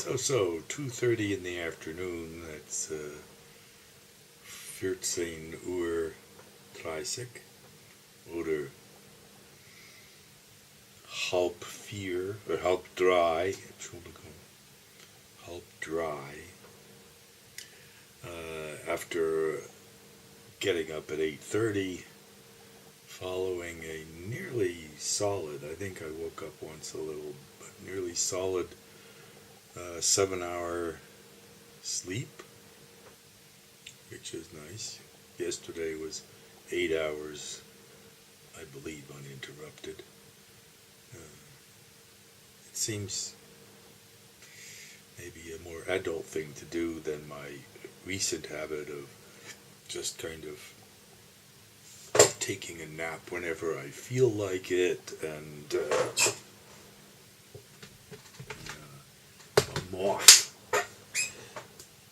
So, 2:30 in the afternoon, that's 14:30 oder halb vier, or halb drei, Entschuldigung, halb drei, after getting up at 8:30, following a nearly solid, I think I woke up once a little, but nearly solid 7-hour sleep, which is nice. Yesterday was 8 hours, I believe, uninterrupted. It seems maybe a more adult thing to do than my recent habit of just kind of taking a nap whenever I feel like it, and a moth.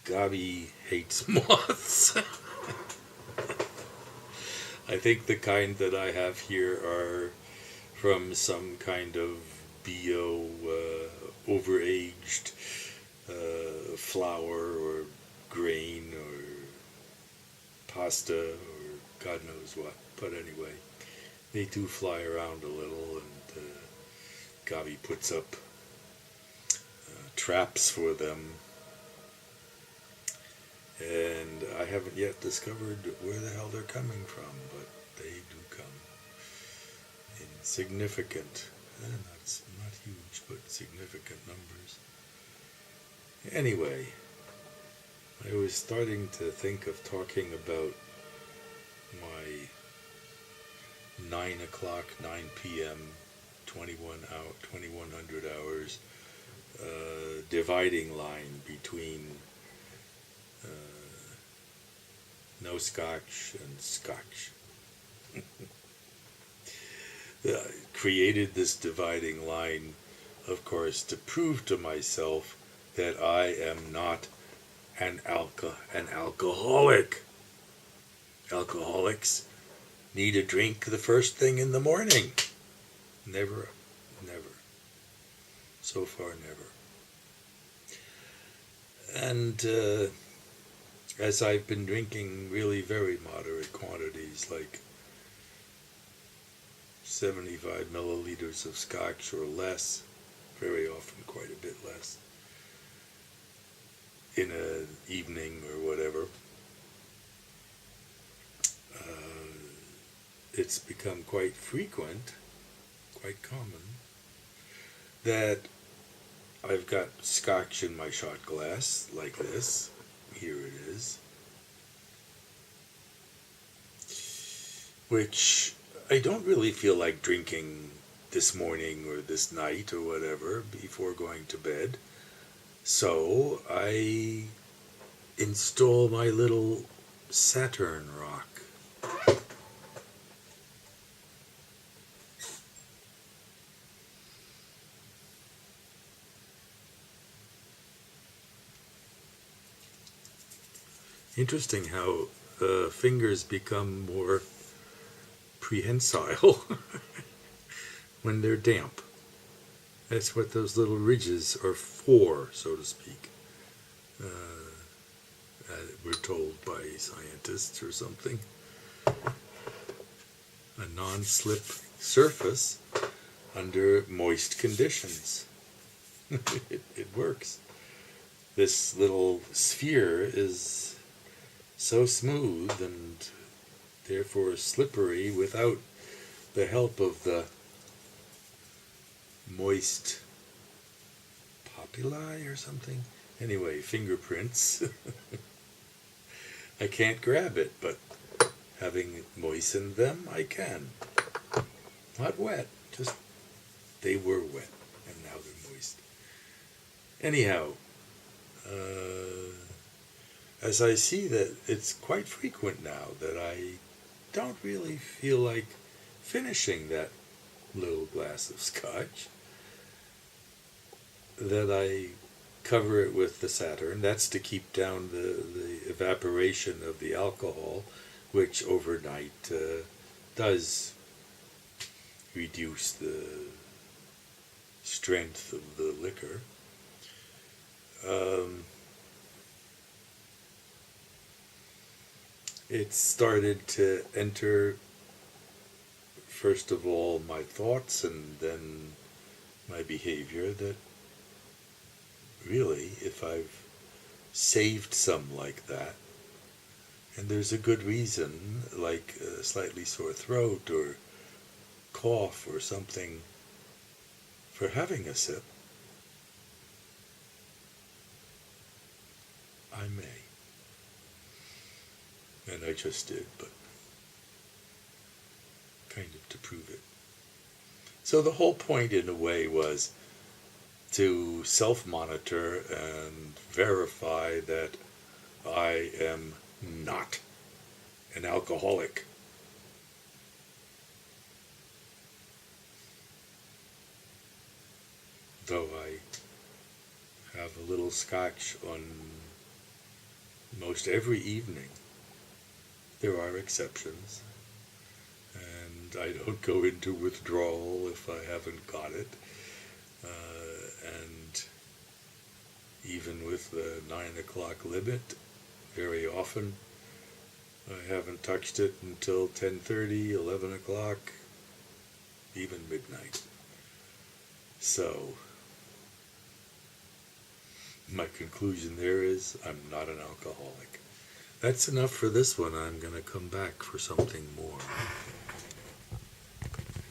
Gabi hates moths. I think the kind that I have here are from some kind of bio overaged flour or grain or pasta or God knows what. But anyway, they do fly around a little, and Gabi puts up traps for them. And I haven't yet discovered where the hell they're coming from, but they do come in significant, not huge, but significant numbers. Anyway, I was starting to think of talking about my 9 p.m., 2100 hours dividing line between no scotch and scotch. I created this dividing line, of course, to prove to myself that I am not an alcoholic. Alcoholics need a drink the first thing in the morning. Never. So far, never. And as I've been drinking really very moderate quantities, like 75 milliliters of scotch or less, very often quite a bit less, in an evening or whatever, it's become quite frequent, quite common, that I've got scotch in my shot glass, like this. Here it is. Which I don't really feel like drinking this morning or this night or whatever before going to bed. So I install my little Saturn rock. Interesting how fingers become more prehensile when they're damp. That's what those little ridges are for, so to speak. We're told by scientists or something. A non-slip surface under moist conditions. It works. This little sphere is so smooth and therefore slippery without the help of the moist papillae or something. Anyway, fingerprints. I can't grab it, but having moistened them, I can. Not wet, just they were wet and now they're moist. Anyhow, as I see that it's quite frequent now that I don't really feel like finishing that little glass of scotch, that I cover it with the Saturn. That's to keep down the evaporation of the alcohol, which overnight does reduce the strength of the liquor. it started to enter, first of all, my thoughts and then my behavior, that really, if I've saved some like that, and there's a good reason, like a slightly sore throat or cough or something, for having a sip, I may. And I just did, but kind of to prove it. So the whole point, in a way, was to self-monitor and verify that I am not an alcoholic. Though I have a little scotch on most every evening. There are exceptions, and I don't go into withdrawal if I haven't got it. And even with the 9 o'clock limit, very often I haven't touched it until 10:30, 11 o'clock, even midnight. So my conclusion there is I'm not an alcoholic. That's enough for this one. I'm going to come back for something more.